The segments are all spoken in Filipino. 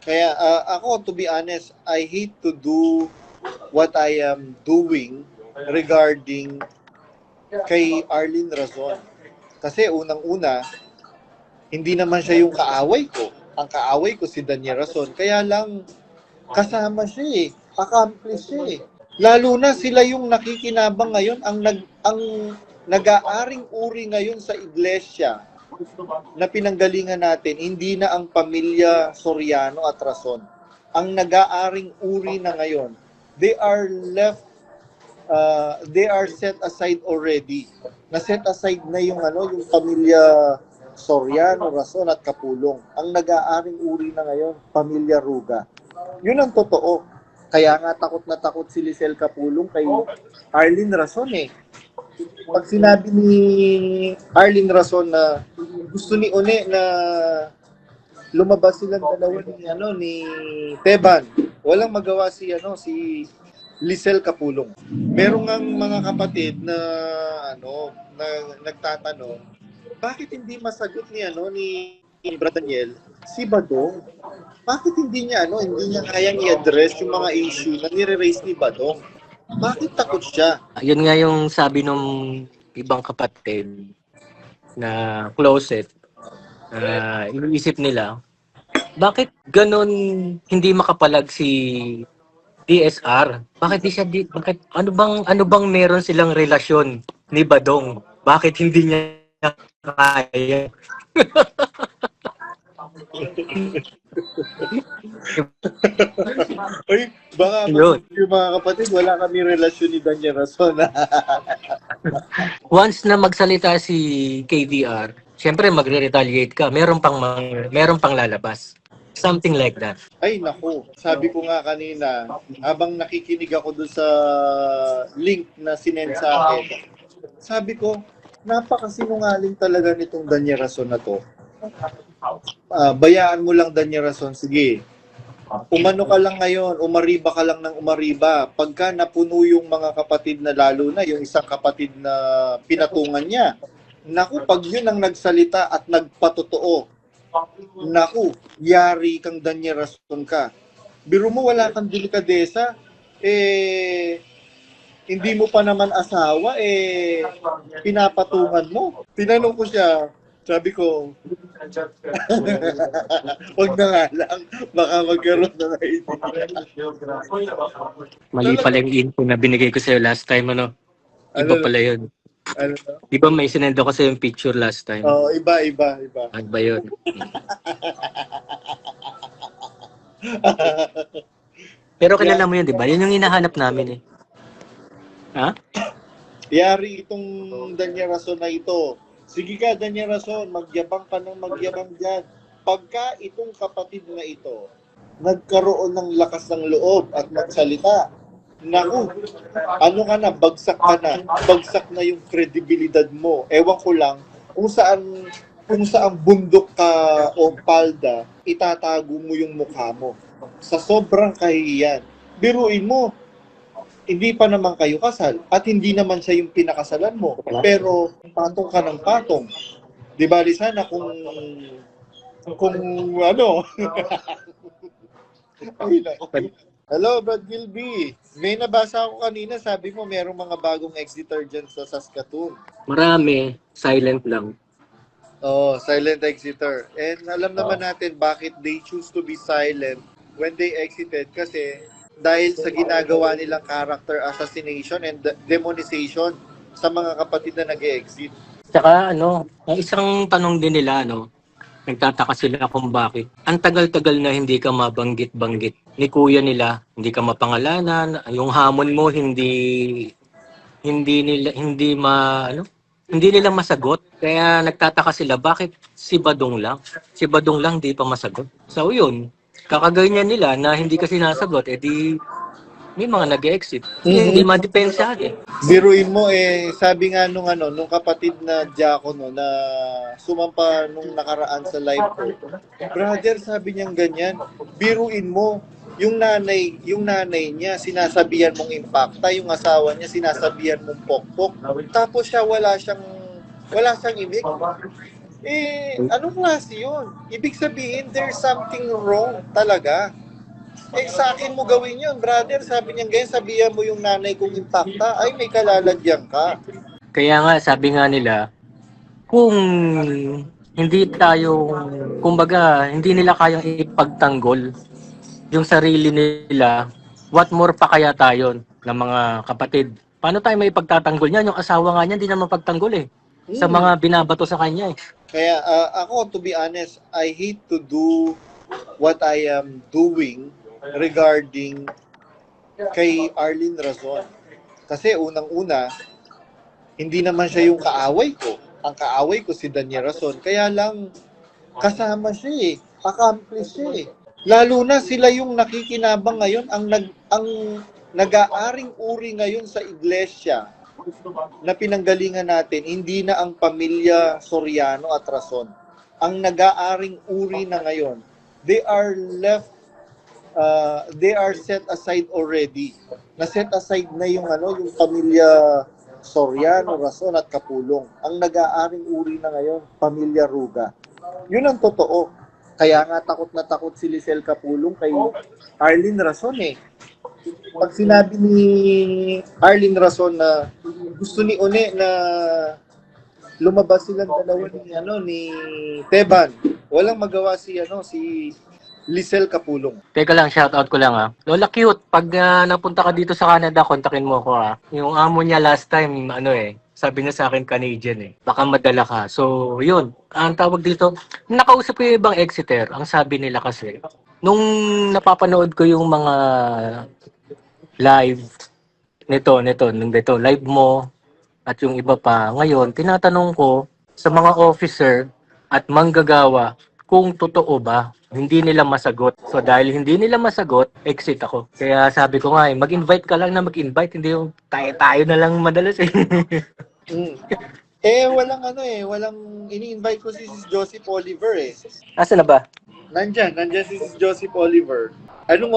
Kaya ako, to be honest, I hate to do what I am doing regarding kay Arlene Razon. Kasi unang-una, hindi naman siya yung kaaway ko. Ang kaaway ko si Daniel Razon. Kaya lang, kasama siya eh. Accomplice siya eh. Lalo na sila yung nakikinabang ngayon, ang nag-aaring uri ngayon sa iglesia na pinanggalingan natin, hindi na ang pamilya Soriano at Razon. Ang nag-aaring uri na ngayon, they are left, they are set aside already. Na-set aside na yung yung pamilya Soriano, Razon at Kapulong. Ang nag-aaring uri na ngayon, pamilya Ruga. Yun ang totoo. Kaya nga takot na takot si Lisel Kapulong kay Arlene Razon eh. Pag sinabi ni Arlene Razon na gusto ni One na lumabas silang dalawa ni Teban, walang magawa si Lisel Kapulong. Meron ngang mga kapatid na na nagtatanong, bakit hindi masagot ni Brad Daniel si Badong? Bakit hindi niya kayang i-address yung mga issue na nire-raise ni Badong? Bakit takot siya? Yun nga yung sabi nung ibang kapatid na closet. Iniisip nila, bakit ganun hindi makapalag si DSR? Bakit di siya ano bang meron silang relasyon ni Badong? Bakit hindi niya kaya? Uy, baka yung mga kapatid, wala kami relasyon ni Daniel Razon. Once na magsalita si KDR, syempre magre-retaliate ka. Meron pang lalabas. Something like that. Ay, naku. Sabi ko nga kanina, habang nakikinig ako doon sa link na sinend sa akin, sabi ko, napakasinungaling talaga nitong Daniel Razon na to. Bayaan mo lang Daniel Razon, sige. Umano ka lang ngayon, umariba ka lang ng umariba. Pagka napuno yung mga kapatid na lalo na, yung isang kapatid na pinatungan niya, naku, pag yun ang nagsalita at nagpatotoo, naku, yari kang Daniel Razon ka. Biro mo, wala kang delikadesa, hindi mo pa naman asawa, pinapatungan mo. Tinanong ko siya, sabi ko, wag na nga lang, baka magkaroon na idea. Mali pala yung info na binigay ko sa'yo last time, ano? Iba pala yun. Di ba may sinend ako sa'yo yung picture last time? Oo, iba. Ano ba yun? Pero kilala mo yun, di ba? Yun yung hinahanap namin eh. Ha? Yari itong Daniel Razon na ito. Sige ka, Daniel Razon, magyabang ka ng magyabang dyan. Pagka itong kapatid na ito, nagkaroon ng lakas ng loob at magsalita, naku, ano ka na, bagsak ka na. Bagsak na yung kredibilidad mo. Ewan ko lang, kung saan bundok ka o palda, itatago mo yung mukha mo. Sa sobrang kahihiyan. Biruin mo, hindi pa naman kayo kasal at hindi naman siya yung pinakasalan mo. Pero patong ka ng patong. Di ba, sana kung ano. Hello, Brad Gilby. May nabasa ako kanina, sabi mo merong mga bagong exiter dyan sa Saskatoon. Marami, silent lang. Oh, silent exiter. And alam naman natin bakit they choose to be silent when they exited kasi dahil sa ginagawa nilang character assassination and demonization sa mga kapatid na nag-exit. Saka ang isang tanong din nila, nagtataka sila kung bakit. Ang tagal-tagal na hindi ka mabanggit-banggit. Ni kuya nila, hindi ka mapangalanan, yung hamon mo hindi nila masagot. Kaya nagtataka sila bakit si Badong lang. Si Badong lang hindi pa masagot. So yun, kakaganyan nila na hindi ka sinasagot, di may mga nag-exit. Hindi madepensahan eh. Biruin mo sabi nga nung kapatid na diakono na sumampa nung nakaraan sa live ko. Brother, sabi niyang ganyan, biruin mo, yung nanay niya sinasabihan mong impacta, yung asawa niya sinasabihan mong pokpok. Tapos siya wala siyang imik. Anong klase yun? Ibig sabihin, there's something wrong talaga. Sa akin mo gawin yun, brother. Sabi niya, ganyan, sabihan mo yung nanay kong impacta, ay may kalalagyan ka. Kaya nga, sabi nga nila, kung hindi tayo, kumbaga, hindi nila kayang ipagtanggol yung sarili nila, what more pa kaya tayo ng mga kapatid? Paano tayo may ipagtatanggol niyan? Yung asawa nga niya, hindi naman pagtanggol eh. Sa mga binabato sa kanya eh. Kaya ako, to be honest, I hate to do what I am doing regarding kay Arlene Razon. Kasi unang-una, hindi naman siya yung kaaway ko. Ang kaaway ko si Daniel Razon. Kaya lang, kasama siya eh. Accomplice siya eh. Lalo na sila yung nakikinabang ngayon, ang nag-aaring uri ngayon sa iglesia na pinanggalingan natin, hindi na ang pamilya Soriano at Razon. Ang nag-aaring uri na ngayon, they are set aside already. Na-set aside na yung yung pamilya Soriano, Razon at Kapulong. Ang nag-aaring uri na ngayon, pamilya Ruga. Yun ang totoo. Kaya nga takot na takot si Lisel Kapulong kay Arlene Razon eh. Pag sinabi ni Arlene Razon na gusto ni One na lumabas silang dalawa ni Teban, walang magawa si Lisel Kapulong. Teka lang, shoutout ko lang ah. Lola Cute, pag napunta ka dito sa Canada, kontakin mo ako ah. Yung amo niya last time, sabi niya sa akin Canadian eh. Baka madala ka. So, yun. Ang tawag dito, nakausap ko yung ibang Exeter. Ang sabi nila kasi, nung napapanood ko yung mga live nito, live mo, at yung iba pa, ngayon, tinatanong ko sa mga officer at manggagawa kung totoo ba, hindi nila masagot. So dahil hindi nila masagot, exit ako. Kaya sabi ko nga mag-invite ka lang na mag-invite, hindi yung tayo na lang madalas eh. Walang ini-invite ko si Joseph Oliver eh. Asa na ba? Nandyan si Joseph Oliver. Anong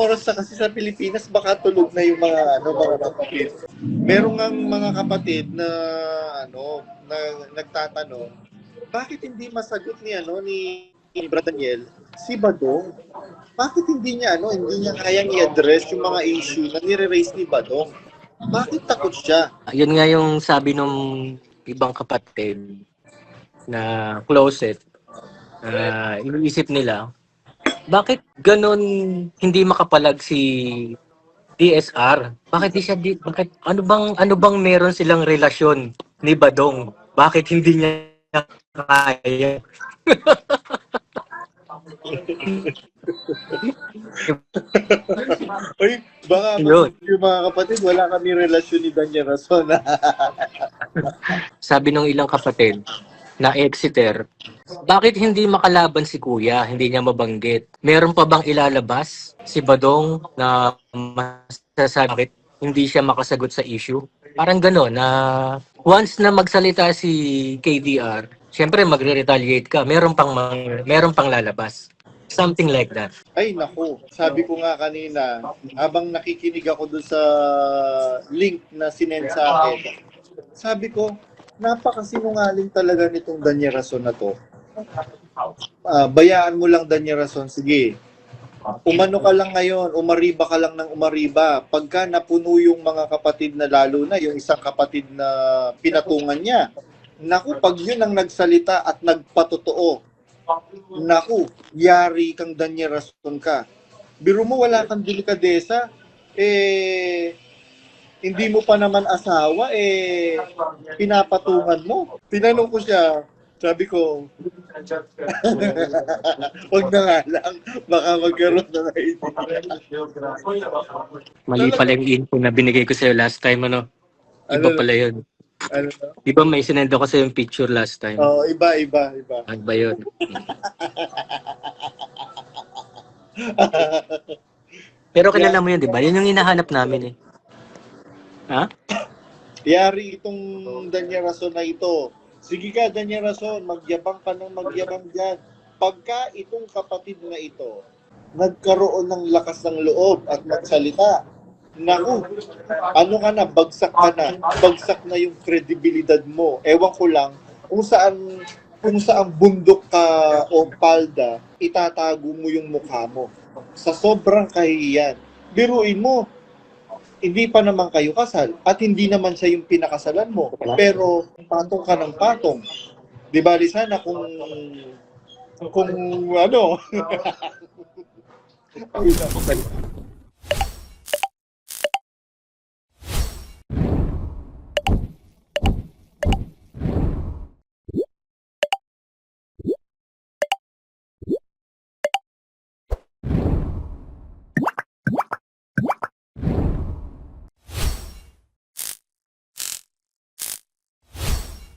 oras na kasi sa Pilipinas baka tulog na yung mga kapatid. Meron ngang mga kapatid na na nagtatanong, bakit hindi masagot ni Brad Daniel si Badong? Bakit hindi niya kayang i-address yung mga issue na nire-raise ni Badong? Bakit takot siya? Yun nga yung sabi nung ibang kapatid na closet. Iniisip nila, bakit ganon hindi makapalag si DSR? Bakit di siya ano bang meron silang relasyon ni Badong? Bakit hindi niya kaya? Uy, baka yung mga kapatid, wala kami relasyon ni Daniel Razon. Sabi ng ilang kapatid na Exeter, bakit hindi makalaban si Kuya? Hindi niya mabanggit. Meron pa bang ilalabas si Badong na masasabi bakit hindi siya makasagot sa issue? Parang gano'n na once na magsalita si KDR, syempre magre-retaliate ka. Meron pang lalabas. Something like that. Ay, naku. Sabi ko nga kanina, habang nakikinig ako dun sa link na sinend sa akin, sabi ko, napakasinungaling talaga nitong Daniel Razon na to. Bayaan mo lang Daniel Razon, sige. Umano ka lang ngayon, umariba ka lang ng umariba. Pagka napuno yung mga kapatid na lalo na, yung isang kapatid na pinatungan niya, naku, pag yun ang nagsalita at nagpatotoo, naku, yari kang Daniel Razon ka. Biro mo wala kang delikadesa, hindi mo pa naman asawa, pinapatungan mo. Tinanong ko siya, sabi ko, wag na nga lang, baka magkaroon na idea. Mali pala yung info na binigay ko sa'yo last time, Iba pala yun. Di ba may sinend ako sa'yo yung picture last time? Oo, iba. Ano ba yun? Pero kilala mo yun, di ba? Yun yung hinahanap namin eh. Ha? Yari itong Daniel Razon na ito. Sige ka, Daniel Razon, magyabang ka ng magyabang dyan. Pagka itong kapatid na ito, nagkaroon ng lakas ng loob at magsalita, naku, bagsak ka na. Bagsak na yung kredibilidad mo. Ewan ko lang kung saan kung saang bundok ka o palda, itatago mo yung mukha mo. Sa sobrang kahihiyan. Biruin mo, hindi pa naman kayo kasal at hindi naman siya yung pinakasalan mo. Pero patong ka ng patong. Di ba, sana kung ano, ayun na.